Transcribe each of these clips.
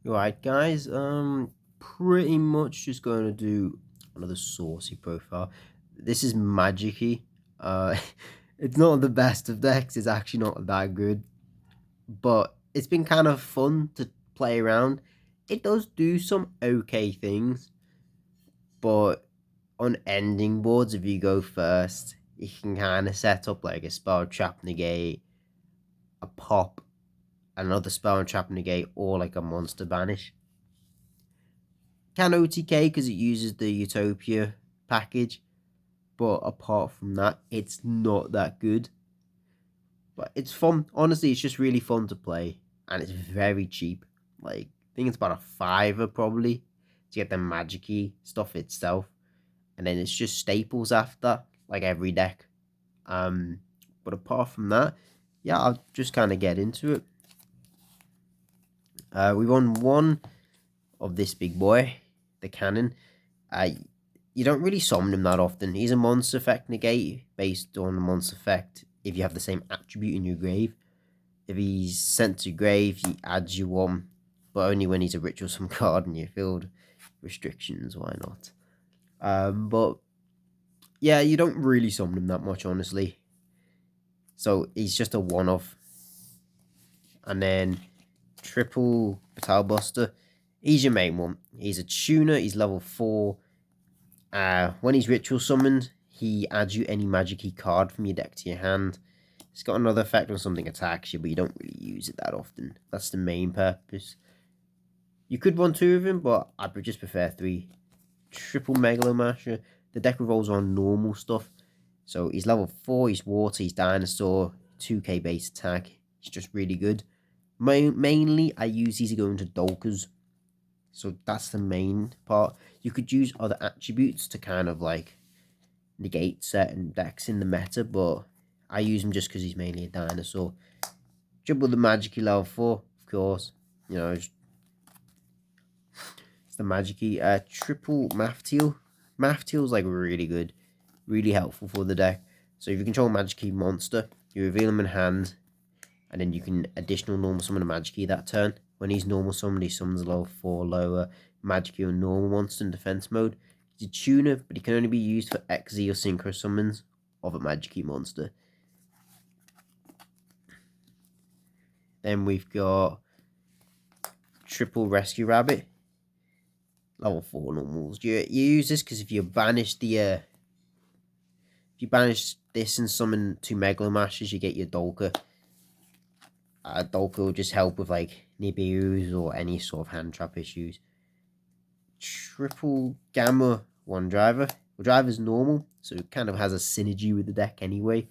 Alright guys, pretty much just going to do another saucy profile. This is Magikey. Uh, it's not the best of decks, it's actually not that good, but it's been kind of fun to play around. It does do some okay things, but on ending boards, if you go first, you can kind of set up like a spell trap negate, a pop, another spell trap negate, or like a monster banish. Can OTK because it uses the Utopia package, but apart from that, it's not that good. But it's fun. Honestly, it's just really fun to play, and it's very cheap. Like, I think it's about a fiver probably to get the Magikey stuff itself, and then it's just staples after, like every deck. But apart from that, yeah, I'll just kind of get into it. We won one of this big boy, the cannon. You don't really summon him that often. He's a monster effect negate based on the monster effect if you have the same attribute in your grave. If he's sent to grave, he adds you one, but only when he's a ritual some card in your field. Restrictions, why not? But yeah, you don't really summon him that much, honestly. So he's just a one-off. And then triple Batal Buster. He's your main one. He's a tuner, he's level 4. When he's ritual summoned, he adds you any Magikey card from your deck to your hand. It's got another effect when something attacks you, but you don't really use it that often. That's the main purpose. You could run 2 of him, but I just prefer 3. Triple Megalomasher. The deck revolves on normal stuff. So he's level 4, he's water, he's dinosaur, 2k base attack. He's just really good. Mainly, I use these to go into Dolkers. So that's the main part. You could use other attributes to kind of like negate certain decks in the meta, but I use him just because he's mainly a dinosaur. Triple the Magikey level 4, of course. You know, it's the Magikey. Triple Mafteal. Mafteal's like really good, really helpful for the deck. So if you control a Magikey monster, you reveal him in hand, and then you can additional normal summon a Magikey that turn. When he's normal summoned, he summons a level 4 lower Magikey or normal monster in defense mode. He's a tuner, but he can only be used for XZ or Synchro summons of a Magikey monster. Then we've got Triple Rescue Rabbit. Level 4 normals. You use this because if you banish the if you banish this and summon 2 Megalomashers, you get your Dolker. Dolker will just help with like Nibiru's or any sort of hand trap issues. Triple Gamma One Driver. Well, Driver's normal, so it kind of has a synergy with the deck anyway.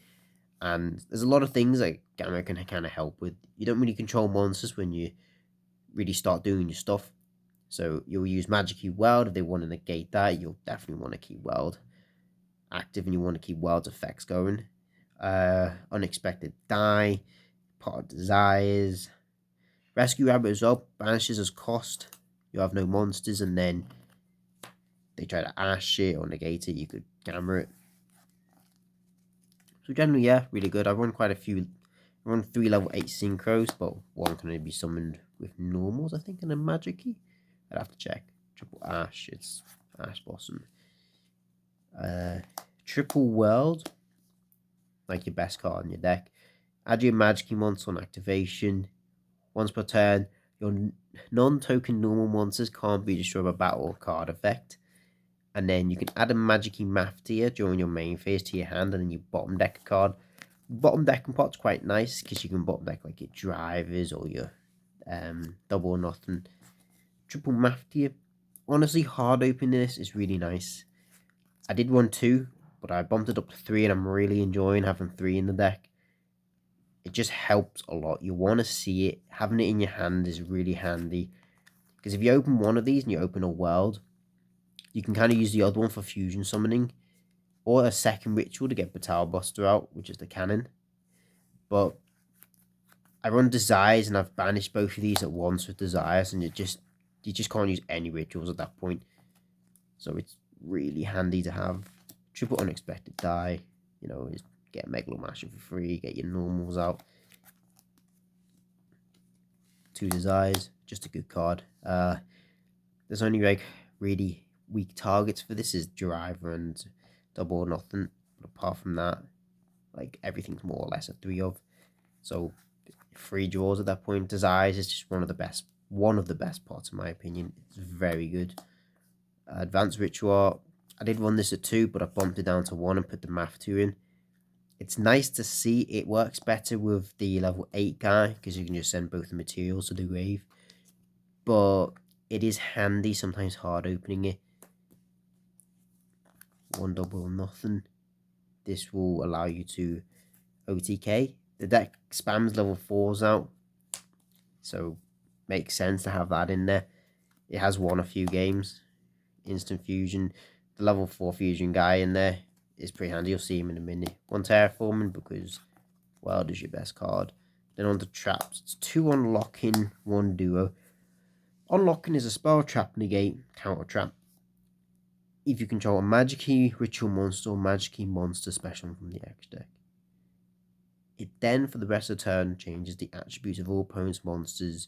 And there's a lot of things that Gamma can kind of help with. You don't really control monsters when you really start doing your stuff. So you'll use Magikey World. If they want to negate that, you'll definitely want to keep World active and you want to keep World's effects going. Unexpected Die. Pot of Desires. Rescue Rabbit as well. Banishes as cost. You have no monsters and then they try to ash it or negate it. You could Gamma it. So generally, yeah, really good. I've run quite a few. I run 3 level 8 synchros, but 1 can only be summoned with normals, I think, and a Magikey. I'd have to check. Triple Ash, it's Ash Blossom. Triple World, like your best card in your deck. Add your Magikey monster on activation. Once per turn, your non-token normal monsters can't be destroyed by battle or card effect. And then you can add a Magikey Maftia during your main phase to your hand, and then you bottom deck a card. Bottom deck and pot's quite nice because you can bottom deck like your drivers or your double or nothing. Triple Maftia. Honestly, hard opening this is really nice. I did run 2, but I bumped it up to 3, and I'm really enjoying having 3 in the deck. It just helps a lot. You want to see it. Having it in your hand is really handy. Because if you open one of these and you open a world, you can kind of use the other one for fusion summoning. Or a second ritual to get Batal Buster out, which is the cannon. But I run Desires and I've banished both of these at once with Desires. And you just can't use any rituals at that point. So it's really handy to have. Triple Unexpected Die. You know, get Megalomasher for free, get your normals out. 2 Desires, just a good card. There's only like really weak targets for this is Driver and Double or Nothing. But apart from that, like everything's more or less a 3 of. So 3 draws at that point. Desires is just one of the best parts in my opinion. It's very good. Advanced Ritual. I did run this at 2, but I bumped it down to 1 and put the Math 2 in. It's nice to see it works better with the level 8 guy, because you can just send both the materials to the grave. But it is handy, sometimes hard opening it. 1 double or nothing. This will allow you to OTK. The deck spams level 4s out, so makes sense to have that in there. It has won a few games. Instant Fusion. The level 4 Fusion guy in there is pretty handy. You'll see him in a minute. 1 Terraforming because World is your best card. Then on to traps. It's 2 unlocking, 1 duo. Unlocking is a spell, trap, negate, counter trap. If you control a Magikey, ritual monster, or Magikey monster special from the X deck. It then, for the rest of the turn, changes the attributes of all opponent's monsters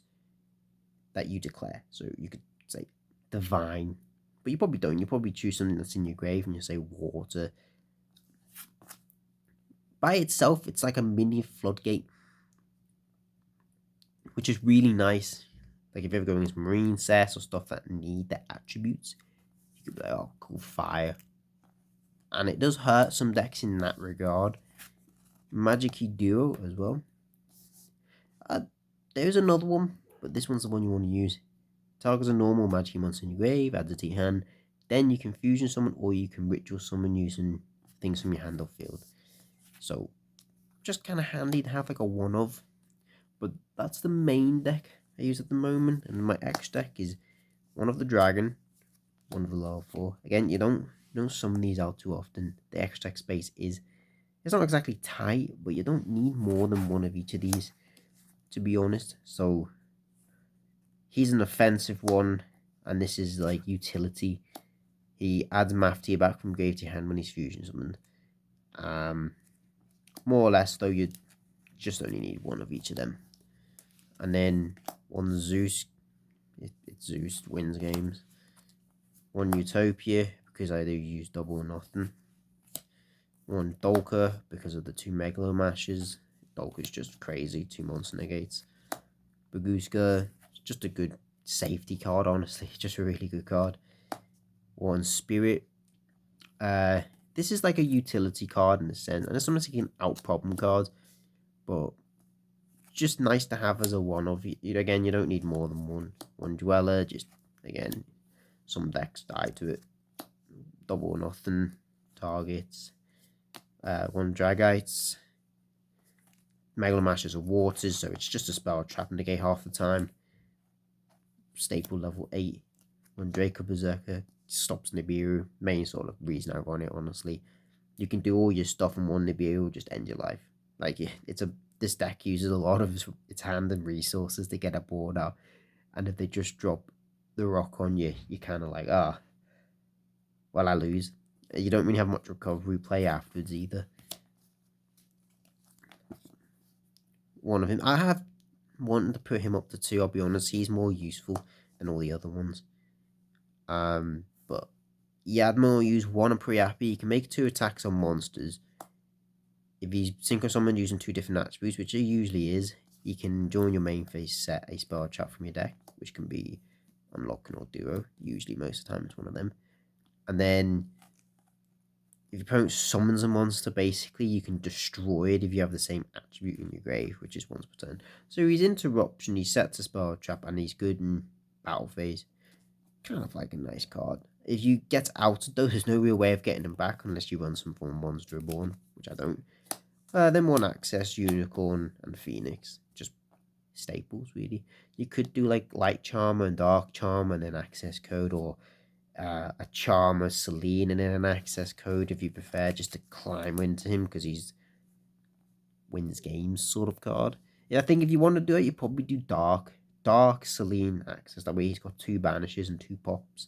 that you declare. So you could say Divine, but you probably don't. You probably choose something that's in your grave and you say Water. By itself, it's like a mini floodgate, which is really nice. Like if you're ever going against marine sets or stuff that need the attributes, you could be like, oh, cool, fire. And it does hurt some decks in that regard. Magikey Duo as well. There's another one, but this one's the one you want to use. Targets a normal Magikey monster in your grave, adds it to your hand. Then you can fusion summon or you can ritual summon using things from your hand or field. So, just kind of handy to have like a 1 of. But that's the main deck I use at the moment. And my X deck is 1 of the Dragon, 1 of the level 4. Again, you don't summon these out too often. The X deck space is, it's not exactly tight, but you don't need more than 1 of each of these, to be honest. So he's an offensive one, and this is like utility. He adds math to your back from grave to your hand when he's fusion summoned. More or less, though, you just only need 1 of each of them. And then 1 Zeus. It's Zeus wins games. 1 Utopia, because I do use double or nothing. 1 Dolker, because of the 2 Megalomashes. Dolker's just crazy, 2 monster negates. Baguska, just a good safety card, honestly. Just a really good card. 1 Spirit. This is like a utility card in a sense, and it's sometimes like an out problem card, but just nice to have as a 1 of. Again, you don't need more than 1. 1 Dweller, just again, some decks die to it. Double or nothing targets. 1 Dragites. Megalomashes are waters, so it's just a spell trap and negate half the time. Staple level 8. 1 Draco Berserker. Stops Nibiru. Main sort of reason I run it, honestly. You can do all your stuff in 1 Nibiru, just end your life. Like, this deck uses a lot of its hand and resources to get a board out. And if they just drop the rock on you, you're kind of like, well, I lose. You don't really have much recovery play afterwards either. 1 of him. I have wanted to put him up to 2, I'll be honest. He's more useful than all the other ones. But yeah, Admiral use 1 and pretty happy. You can make 2 attacks on monsters. If he's synchro summoned using 2 different attributes, which it usually is, you can join your main phase set a spell trap from your deck, which can be unlocking or duo. Usually, most of the time, it's 1 of them. And then, if your opponent summons a monster, basically, you can destroy it if you have the same attribute in your grave, which is once per turn. So he's interruption, he sets a spell trap, and he's good in battle phase. Kind of like a nice card. If you get out, though, there's no real way of getting him back unless you run some form of Monster Reborn, which I don't. Then 1 Access, Unicorn, and Phoenix. Just staples, really. You could do like Light Charmer and Dark Charmer and then Access Code, or a Charmer, Selene, and then an Access Code if you prefer, just to climb into him because he's wins games sort of card. Yeah, I think if you want to do it, you probably do Dark, Selene, Access. That way he's got 2 banishes and 2 pops.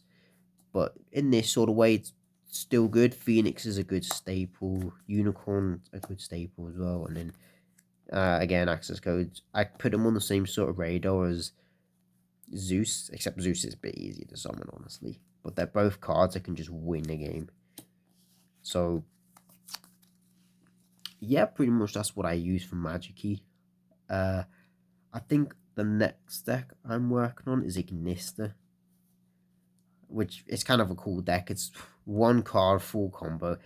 But in this sort of way, it's still good. Phoenix is a good staple. Unicorn, a good staple as well. And then, again, access codes. I put them on the same sort of radar as Zeus, except Zeus is a bit easier to summon, honestly. But they're both cards that can just win a game. So, yeah, pretty much that's what I use for Magikey. I think the next deck I'm working on is Ignista, which is kind of a cool deck. It's one card full combo,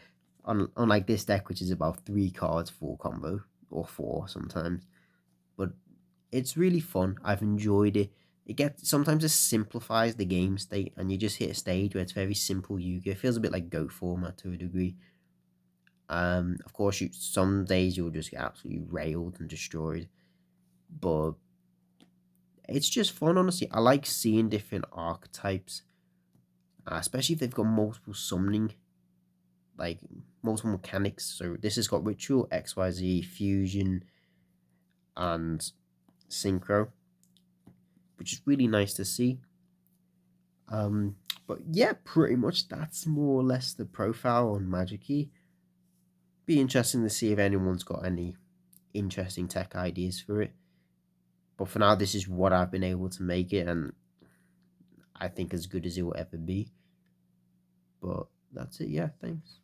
unlike this deck, which is about 3 cards full combo, or 4 sometimes. But it's really fun. I've enjoyed it. Sometimes it simplifies the game state, and you just hit a stage where it's very simple Yu-Gi-Oh! It feels a bit like Go format to a degree. Of course, some days you'll just get absolutely railed and destroyed, but it's just fun, honestly. I like seeing different archetypes, especially if they've got multiple summoning, like multiple mechanics. So this has got Ritual, XYZ, Fusion, and Synchro, which is really nice to see. But yeah, pretty much that's more or less the profile on Magikey. Be interesting to see if anyone's got any interesting tech ideas for it. But for now, this is what I've been able to make it, and I think as good as it will ever be. But that's it, yeah, thanks.